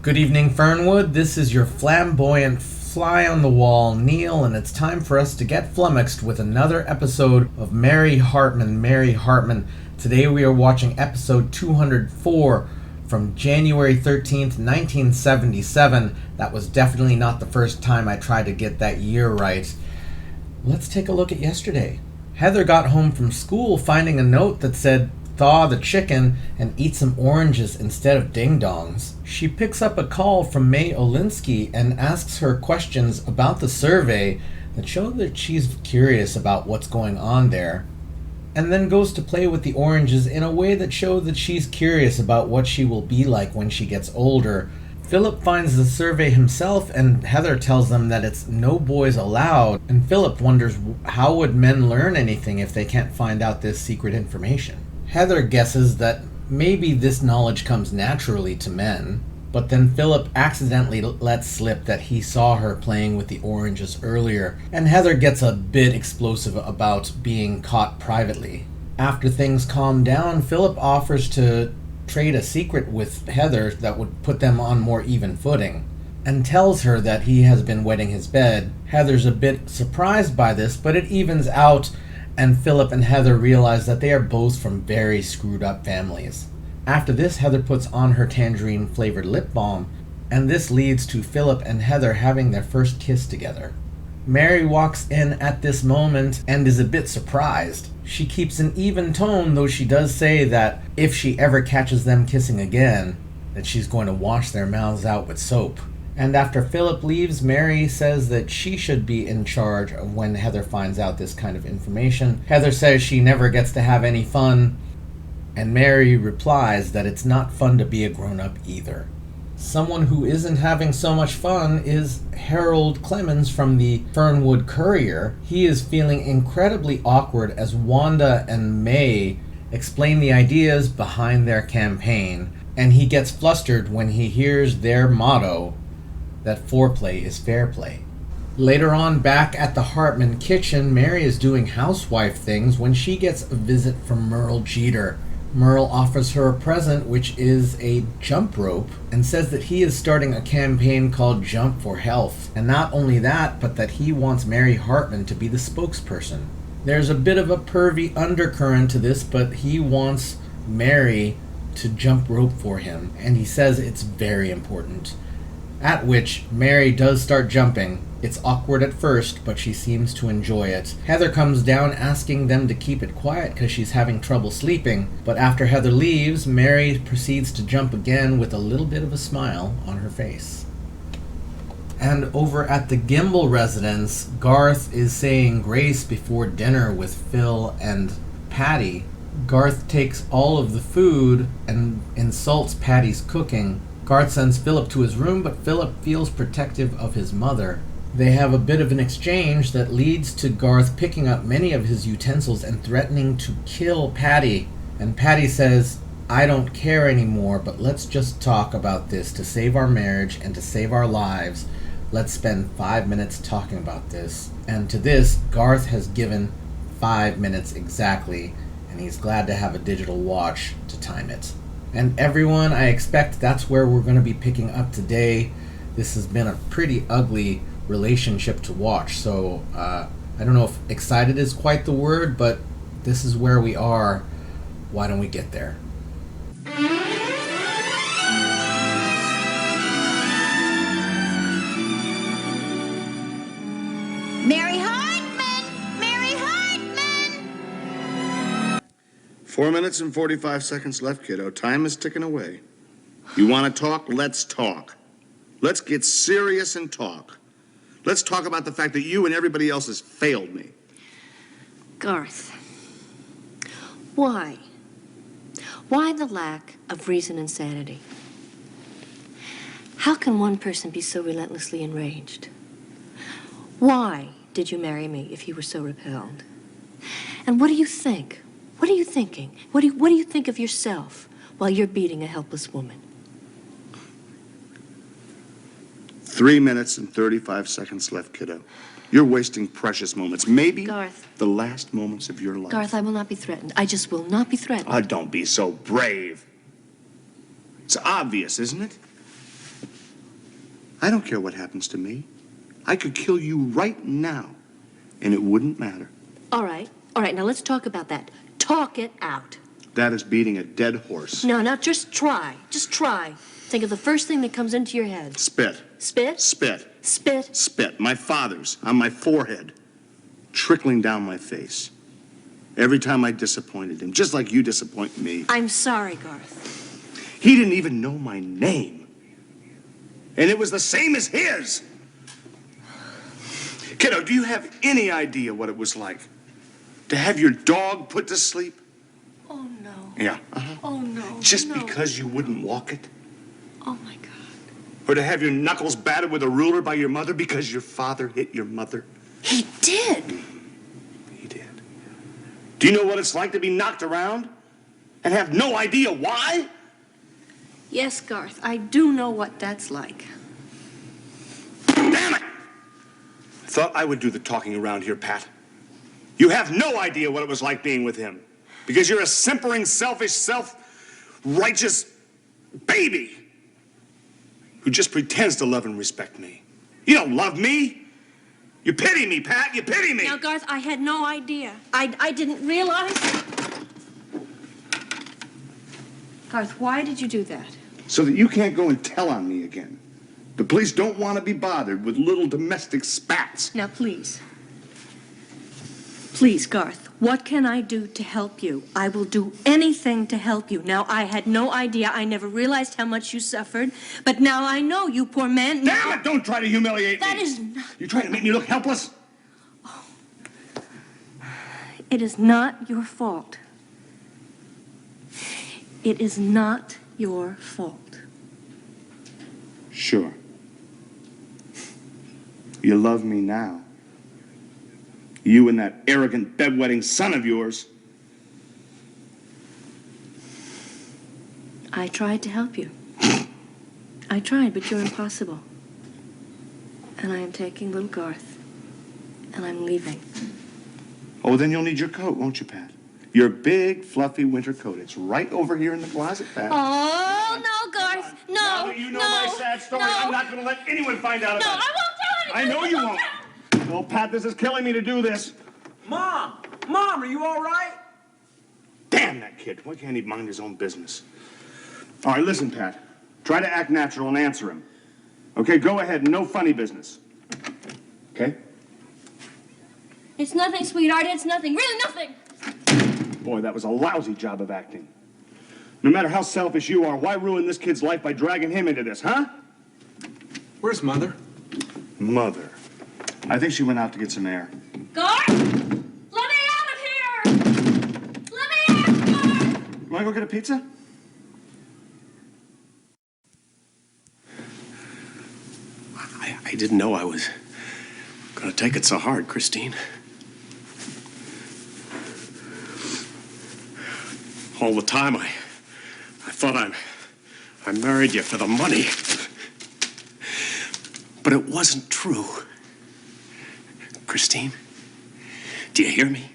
Good evening, Fernwood. This is your flamboyant fly on the wall, Neil, and it's time for us to get flummoxed with another episode of Mary Hartman. Mary Hartman. Today we are watching episode 204 from January 13th, 1977. That was definitely not the first time I tried to get that year right. Let's take a look at yesterday. Heather got home from school finding a note that said, "Thaw the chicken and eat some oranges instead of ding-dongs." She picks up a call from May Olinsky and asks her questions about the survey that show that she's curious about what's going on there, and then goes to play with the oranges in a way that shows that she's curious about what she will be like when she gets older. Philip finds the survey himself, and Heather tells them that it's no boys allowed, and Philip wonders how would men learn anything if they can't find out this secret information. Heather guesses that maybe this knowledge comes naturally to men, but then Philip accidentally lets slip that he saw her playing with the oranges earlier, and Heather gets a bit explosive about being caught privately. After things calm down, Philip offers to trade a secret with Heather that would put them on more even footing, and tells her that he has been wetting his bed. Heather's a bit surprised by this, but it evens out, and Philip and Heather realize that they are both from very screwed up families. After this, Heather puts on her tangerine flavored lip balm, and this leads to Philip and Heather having their first kiss together. Mary walks in at this moment and is a bit surprised. She keeps an even tone, though she does say that if she ever catches them kissing again, that she's going to wash their mouths out with soap. And after Philip leaves, Mary says that she should be in charge of when Heather finds out this kind of information. Heather says she never gets to have any fun, and Mary replies that it's not fun to be a grown-up either. Someone who isn't having so much fun is Harold Clemens from the Fernwood Courier. He is feeling incredibly awkward as Wanda and May explain the ideas behind their campaign, and he gets flustered when he hears their motto, that foreplay is fair play. Later on, back at the Hartman kitchen, Mary is doing housewife things when she gets a visit from Merle Jeter. Merle offers her a present, which is a jump rope, and says that he is starting a campaign called Jump for Health. And not only that, but that he wants Mary Hartman to be the spokesperson. There's a bit of a pervy undercurrent to this, but he wants Mary to jump rope for him, and he says it's very important. At which Mary does start jumping. It's awkward at first, but she seems to enjoy it. Heather comes down asking them to keep it quiet because she's having trouble sleeping, but after Heather leaves, Mary proceeds to jump again with a little bit of a smile on her face. And over at the Gimble residence, Garth is saying grace before dinner with Phil and Patty. Garth takes all of the food and insults Patty's cooking. Garth sends Philip to his room, but Philip feels protective of his mother. They have a bit of an exchange that leads to Garth picking up many of his utensils and threatening to kill Patty. And Patty says, "I don't care anymore, but let's just talk about this to save our marriage and to save our lives. Let's spend 5 minutes talking about this." And to this, Garth has given 5 minutes exactly, and he's glad to have a digital watch to time it. And everyone, I expect that's where we're going to be picking up today. This has been a pretty ugly relationship to watch, so I don't know if excited is quite the word, but this is where we are. Why don't we get there? Mary Hartman! Mary Hartman! 4 minutes and 45 seconds left, kiddo. Time is ticking away. You want to talk? Let's talk. Let's get serious and talk. Let's talk about the fact that you and everybody else has failed me. Garth, why? Why the lack of reason and sanity? How can one person be so relentlessly enraged? Why did you marry me if you were so repelled? And what do you think? What are you thinking? What do you think of yourself while you're beating a helpless woman? 3 minutes and 35 seconds left, kiddo. You're wasting precious moments. Maybe Garth. The last moments of your life. Garth, I will not be threatened. I just will not be threatened. Oh, don't be so brave. It's obvious, isn't it? I don't care what happens to me. I could kill you right now, and it wouldn't matter. All right. Now let's talk about that. Talk it out. That is beating a dead horse. No, just try. Just try. Think of the first thing that comes into your head. Spit. Spit? Spit. Spit? Spit. My father's on my forehead, trickling down my face. Every time I disappointed him, just like you disappoint me. I'm sorry, Garth. He didn't even know my name. And it was the same as his. Kiddo, do you have any idea what it was like to have your dog put to sleep? Oh, no. Yeah. Oh, no. Just no. because you wouldn't walk it? Oh, my God. Or to have your knuckles battered with a ruler by your mother because your father hit your mother? He did. He did. Do you know what it's like to be knocked around and have no idea why? Yes, Garth, I do know what that's like. Damn it! Thought I would do the talking around here, Pat. You have no idea what it was like being with him because you're a simpering, selfish, self-righteous baby who just pretends to love and respect me. You don't love me. You pity me, Pat. You pity me. Now, Garth, I had no idea. I didn't realize. Garth, why did you do that? So that you can't go and tell on me again. The police don't want to be bothered with little domestic spats. Now, please. Please, Garth, what can I do to help you? I will do anything to help you. Now, I had no idea. I never realized how much you suffered. But now I know, you poor man. Damn it! Don't try to humiliate me. That is not... You're trying to make me look helpless? It is not your fault. It is not your fault. Sure. You love me now. You and that arrogant bedwetting son of yours. I tried to help you. I tried, but you're impossible. And I am taking little Garth. And I'm leaving. Oh, then you'll need your coat, won't you, Pat? Your big, fluffy winter coat. It's right over here in the closet, Pat. Oh, no, Garth. No. Now that you know my sad story, no. I'm not going to let anyone find out No, about it. I won't tell anyone. I know you won't. Oh, Pat, this is killing me to do this. Mom, are you all right? Damn that kid. Why can't he mind his own business? All right, listen, Pat. Try to act natural and answer him. Okay, go ahead. No funny business. Okay? It's nothing, sweetheart. It's nothing. Really nothing. Boy, that was a lousy job of acting. No matter how selfish you are, why ruin this kid's life by dragging him into this, huh? Where's Mother? Mother. I think she went out to get some air. Garth! Let me out of here! Let me out, Garth! You want to go get a pizza? I didn't know I was going to take it so hard, Christine. All the time, I thought I married you for the money. But it wasn't true. Christine, do you hear me?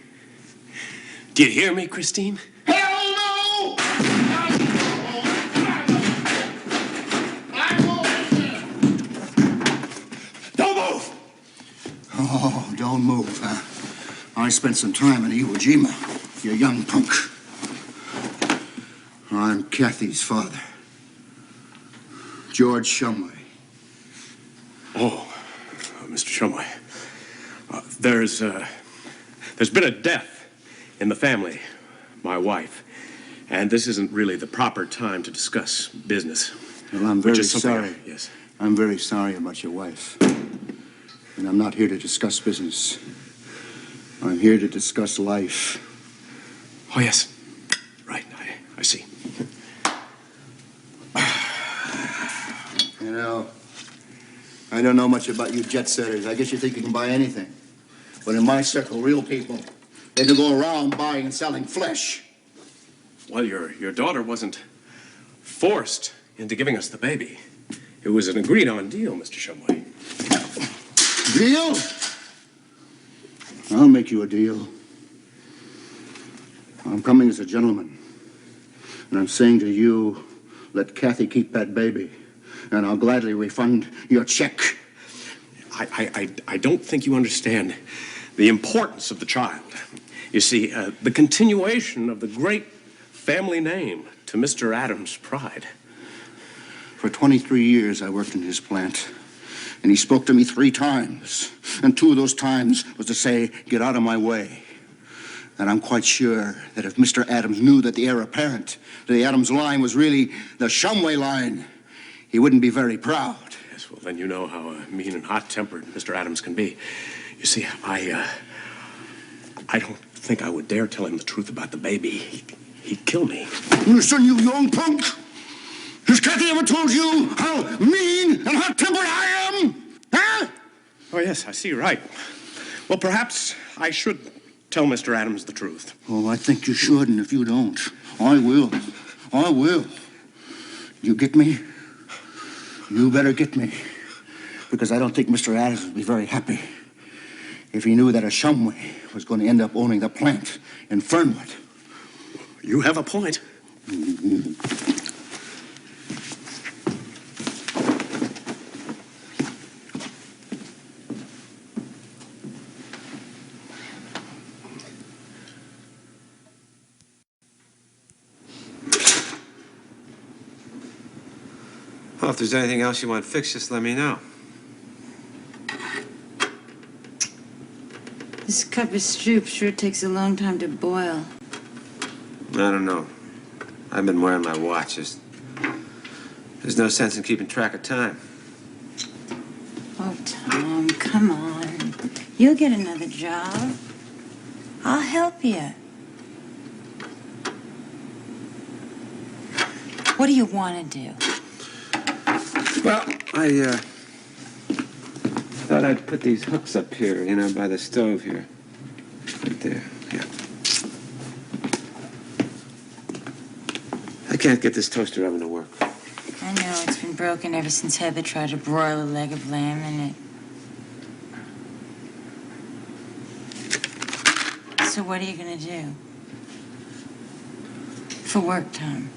Do you hear me, Christine? Hell no! Don't move! Oh, don't move, huh? I spent some time in Iwo Jima, you young punk. I'm Kathy's father, George Shumway. Oh, Mr. Shumway, there's been a death in the family, my wife, and this isn't really the proper time to discuss business. Well, I'm which very is something sorry. Yes. I'm very sorry about your wife. And I'm not here to discuss business. I'm here to discuss life. Oh, yes. Right, I see. You know, I don't know much about you jet setters. I guess you think you can buy anything. But in my circle, real people, they don't go around buying and selling flesh. Well, your daughter wasn't forced into giving us the baby. It was an agreed-on deal, Mr. Shumway. Deal? I'll make you a deal. I'm coming as a gentleman. And I'm saying to you, let Kathy keep that baby. and I'll gladly refund your check. I don't think you understand the importance of the child. You see, the continuation of the great family name to Mr. Adams' pride. For 23 years, I worked in his plant, and he spoke to me 3 times, and 2 of those times was to say, get out of my way. And I'm quite sure that if Mr. Adams knew that the heir apparent to the Adams line was really the Shumway line, he wouldn't be very proud. Yes, well, then you know how mean and hot-tempered Mr. Adams can be. You see, I don't think I would dare tell him the truth about the baby. He'd kill me. Listen, you young punk! Has Kathy ever told you how mean and hot-tempered I am? Huh? Oh, yes, I see you're right. Well, perhaps I should tell Mr. Adams the truth. Oh, I think you should, and if you don't, I will. I will. You get me? You better get me. Because I don't think Mr. Adams would be very happy if he knew that a Shumway was going to end up owning the plant in Fernwood. You have a point. Well, if there's anything else you want fixed, just let me know. This cup of soup sure takes a long time to boil. I don't know. I've been wearing my watch. There's no sense in keeping track of time. Oh, Tom, come on. You'll get another job. I'll help you. What do you want to do? Well, I thought I'd put these hooks up here, you know, by the stove here. Right there, yeah. I can't get this toaster oven to work. I know, it's been broken ever since Heather tried to broil a leg of lamb in it. So what are you gonna do? For work, Tom?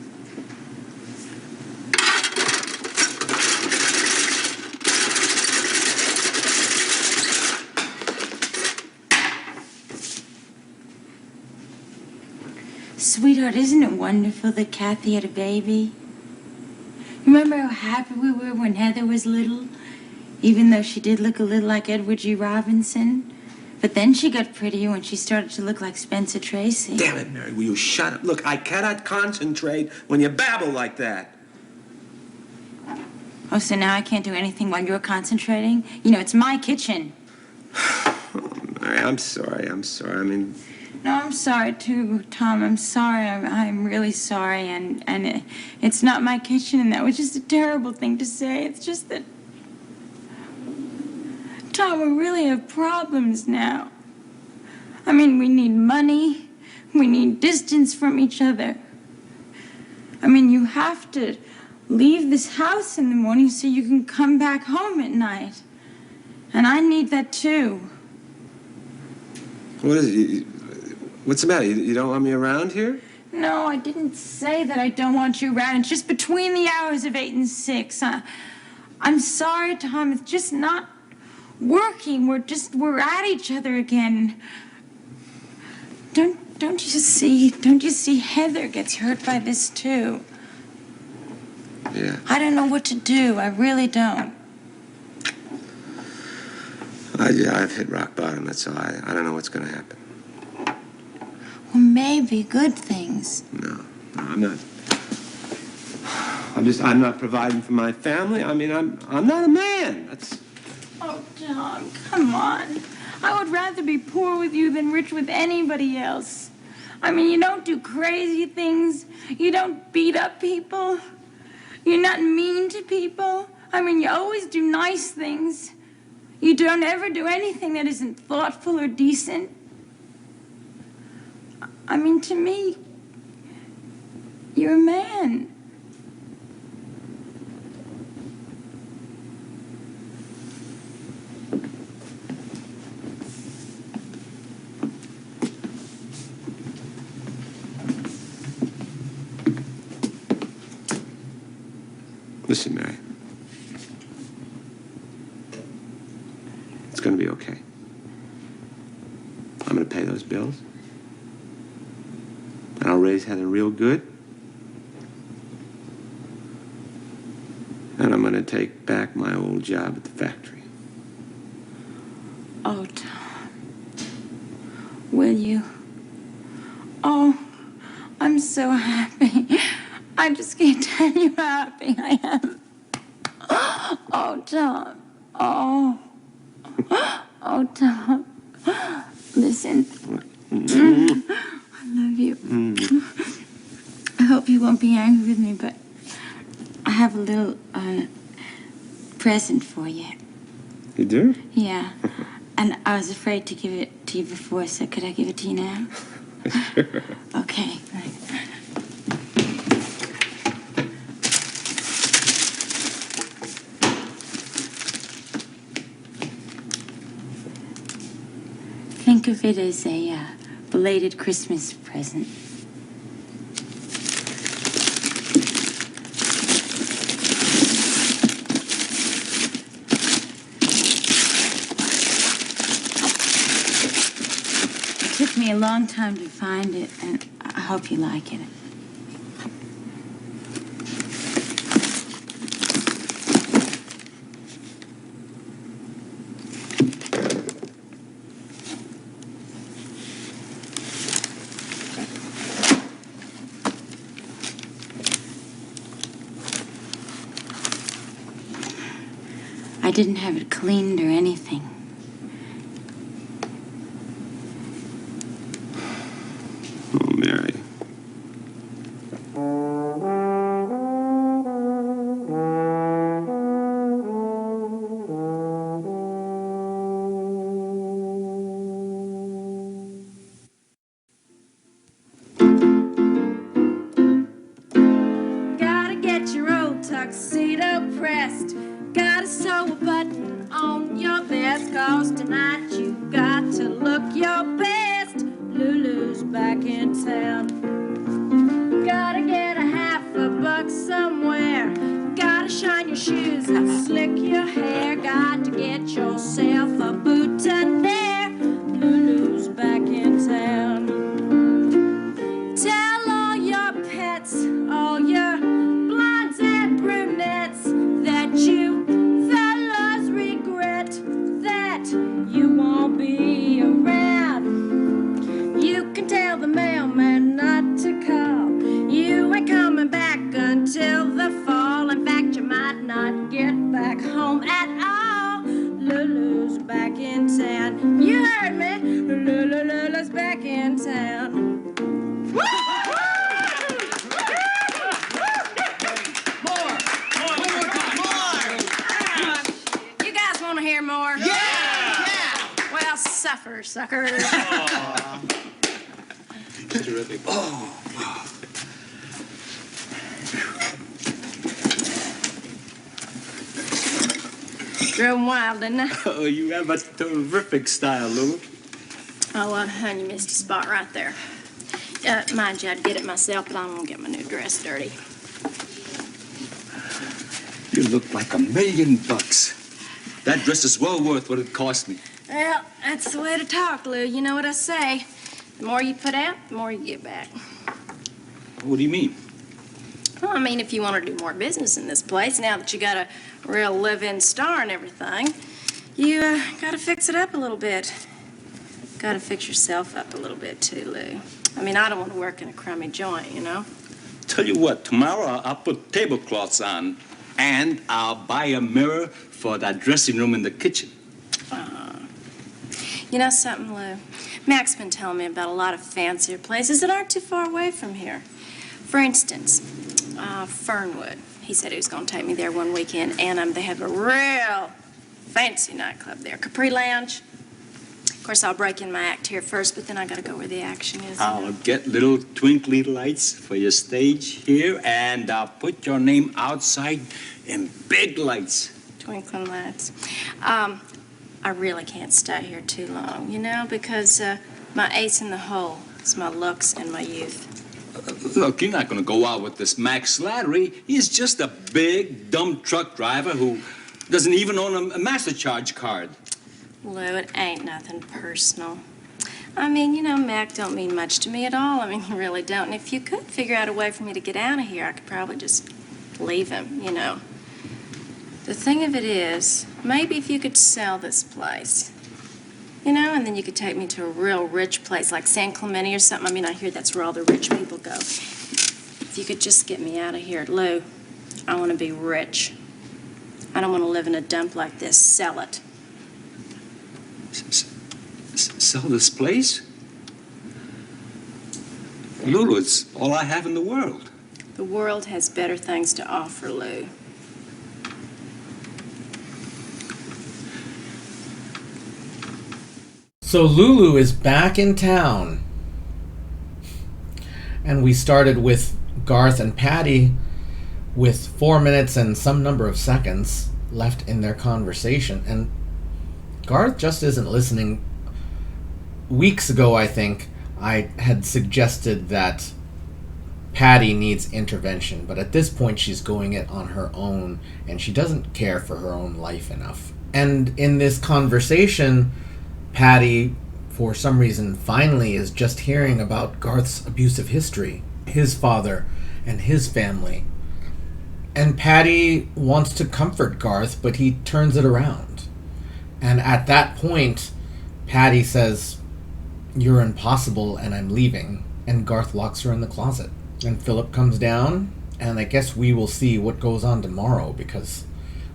Sweetheart, isn't it wonderful that Kathy had a baby? Remember how happy we were when Heather was little? Even though she did look a little like Edward G. Robinson. But then she got prettier when she started to look like Spencer Tracy. Damn it, Mary, will you shut up? Look, I cannot concentrate when you babble like that. Oh, so now I can't do anything while you're concentrating? You know, it's my kitchen. Oh, Mary, I'm sorry. I mean... No, I'm sorry too, Tom. I'm sorry. I'm really sorry, and it's not my kitchen, and that was just a terrible thing to say. It's just that, Tom, we really have problems now. I mean, we need money. We need distance from each other. I mean, you have to leave this house in the morning so you can come back home at night, and I need that too. What is it? What's the matter? You don't want me around here? No, I didn't say that I don't want you around. It's just between the hours of 8 and 6. I'm sorry, Tom. It's just not working. We're at each other again. Don't you see Heather gets hurt by this too? Yeah. I don't know what to do. I really don't. I've hit rock bottom, that's all. I don't know what's going to happen. Well, maybe good things. No, I'm not. I'm not providing for my family. I mean, I'm not a man. That's... Oh, Tom, come on. I would rather be poor with you than rich with anybody else. I mean, you don't do crazy things. You don't beat up people. You're not mean to people. I mean, you always do nice things. You don't ever do anything that isn't thoughtful or decent. I mean, to me, you're a man. Listen, Mary. going to be okay. I'm going to pay those bills. And I'll raise Heather real good. And I'm going to take back my old job at the factory. Oh, Tom. Will you? Oh, I'm so happy. I just can't tell you how happy I am. Oh, Tom. Oh. Oh, Tom. Listen. I love you. I hope you won't be angry with me, but I have a little present for you. You do? Yeah. And I was afraid to give it to you before, so could I give it to you now? Sure. Okay. Think of it as a belated Christmas present. It took me a long time to find it, and I hope you like it. I didn't have it cleaned or anything. Oh, Mary. Gotta get your old tuxedo pressed. Gotta sew a button on your vest, 'cause tonight you got to look your best. Lulu's back in town. Gotta get $50 somewhere. Gotta shine your shoes and slick your hair. Got to get yourself a boutonniere. Lulu's back in town. Tell all your pets, all your blondes and brunettes, that you fellas regret that you won't be around. You can tell the mailman not to call. You ain't coming back until the fall. In fact, you might not get back home at all. Lulu's back in town. You heard me. Lulu's back in town. You guys want to hear more? Yeah! Well, suffer, suckers. Terrific. Growing wild, isn't I? Oh, you have a terrific style, Lulu. Oh, honey, you missed a spot right there. Mind you, I'd get it myself, but I don't want to get my new dress dirty. You look like $1 million. That dress is well worth what it cost me. Well, that's the way to talk, Lou. You know what I say. The more you put out, the more you get back. What do you mean? Well, I mean, if you want to do more business in this place, now that you got a real live-in star and everything, you got to fix it up a little bit. Got to fix yourself up a little bit, too, Lou. I mean, I don't want to work in a crummy joint, you know? Tell you what, tomorrow I'll put tablecloths on, and I'll buy a mirror for that dressing room in the kitchen. You know something, Lou? Mac's been telling me about a lot of fancier places that aren't too far away from here. For instance, Fernwood. He said he was going to take me there one weekend, and they have a real fancy nightclub there. Capri Lounge. Of course, I'll break in my act here first, but then I got to go where the action is. I'll get little twinkly lights for your stage here, and I'll put your name outside in big lights. Twinkling lights. I really can't stay here too long, you know, because my ace in the hole is my looks and my youth. Look, you're not going to go out with this Max Slattery. He's just a big, dumb truck driver who doesn't even own a MasterCharge card. Lou, it ain't nothing personal. I mean, Mac don't mean much to me at all. I mean, he really don't. And if you could figure out a way for me to get out of here, I could probably just leave him. The thing of it is, maybe if you could sell this place, and then you could take me to a real rich place like San Clemente or something. I mean, I hear that's where all the rich people go. If you could just get me out of here, Lou, I want to be rich. I don't want to live in a dump like this. Sell it. Sell this place? Lulu, it's all I have in the world. The world has better things to offer, Lou. So Lulu is back in town. And we started with Garth and Patty with 4 minutes and some number of seconds left in their conversation. And Garth just isn't listening. Weeks ago, I think, I had suggested that Patty needs intervention. But at this point, she's going it on her own. And she doesn't care for her own life enough. And in this conversation, Patty, for some reason, finally is just hearing about Garth's abusive history, his father and his family. And Patty wants to comfort Garth, but he turns it around. And at that point, Patty says, "You're impossible and I'm leaving." And Garth locks her in the closet. And Philip comes down, and I guess we will see what goes on tomorrow because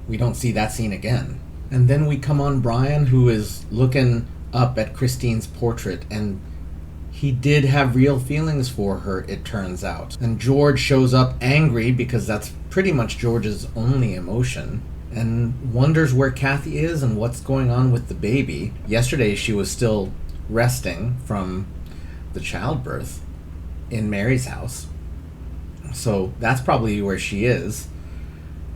we don't see that scene again. And then we come on Brian, who is looking up at Christine's portrait, and he did have real feelings for her, it turns out. And George shows up angry, because that's pretty much George's only emotion, and wonders where Kathy is and what's going on with the baby. Yesterday she was still resting from the childbirth in Mary's house, so that's probably where she is.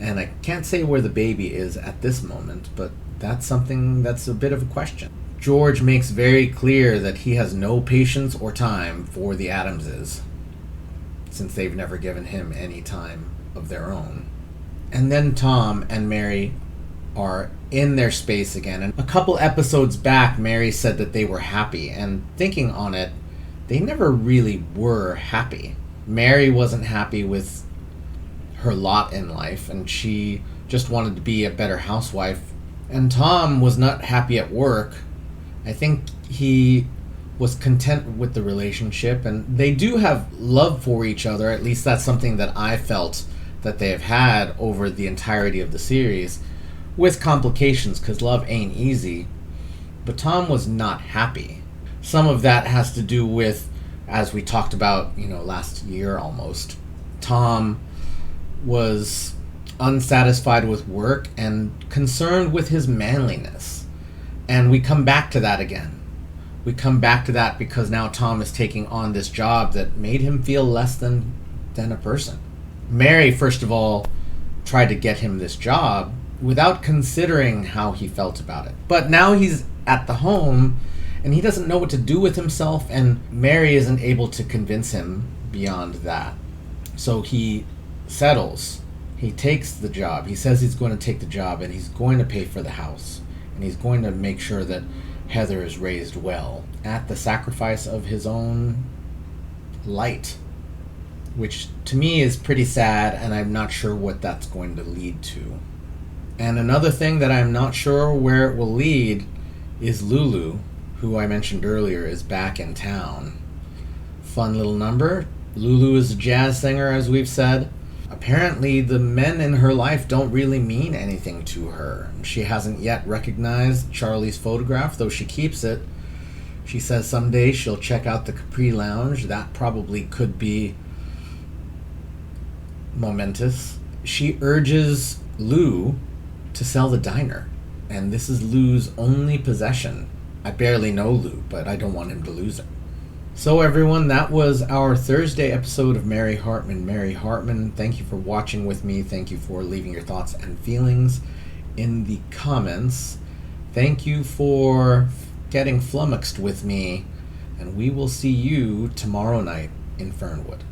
And I can't say where the baby is at this moment, but that's something that's a bit of a question. George makes very clear that he has no patience or time for the Adamses, since they've never given him any time of their own. And then Tom and Mary are in their space again. And a couple episodes back, Mary said that they were happy, and thinking on it, they never really were happy. Mary wasn't happy with her lot in life, and she just wanted to be a better housewife. And Tom was not happy at work. I think he was content with the relationship, and they do have love for each other. At least that's something that I felt that they have had over the entirety of the series, with complications, because love ain't easy. But Tom was not happy. Some of that has to do with, as we talked about, last year almost, Tom was unsatisfied with work and concerned with his manliness. And we come back to that again. We come back to that because now Tom is taking on this job that made him feel less than a person. Mary, first of all, tried to get him this job without considering how he felt about it. But now he's at the home and he doesn't know what to do with himself, and Mary isn't able to convince him beyond that. So he settles. He takes the job. He says he's going to take the job, and he's going to pay for the house, and he's going to make sure that Heather is raised well at the sacrifice of his own light, which to me is pretty sad, and I'm not sure what that's going to lead to. And another thing that I'm not sure where it will lead is Lulu, who I mentioned earlier, is back in town. Fun little number. Lulu is a jazz singer, as we've said. Apparently, the men in her life don't really mean anything to her. She hasn't yet recognized Charlie's photograph, though she keeps it. She says someday she'll check out the Capri Lounge. That probably could be momentous. She urges Lou to sell the diner, and this is Lou's only possession. I barely know Lou, but I don't want him to lose it. So everyone, that was our Thursday episode of Mary Hartman. Mary Hartman, thank you for watching with me. Thank you for leaving your thoughts and feelings in the comments. Thank you for getting flummoxed with me, and we will see you tomorrow night in Fernwood.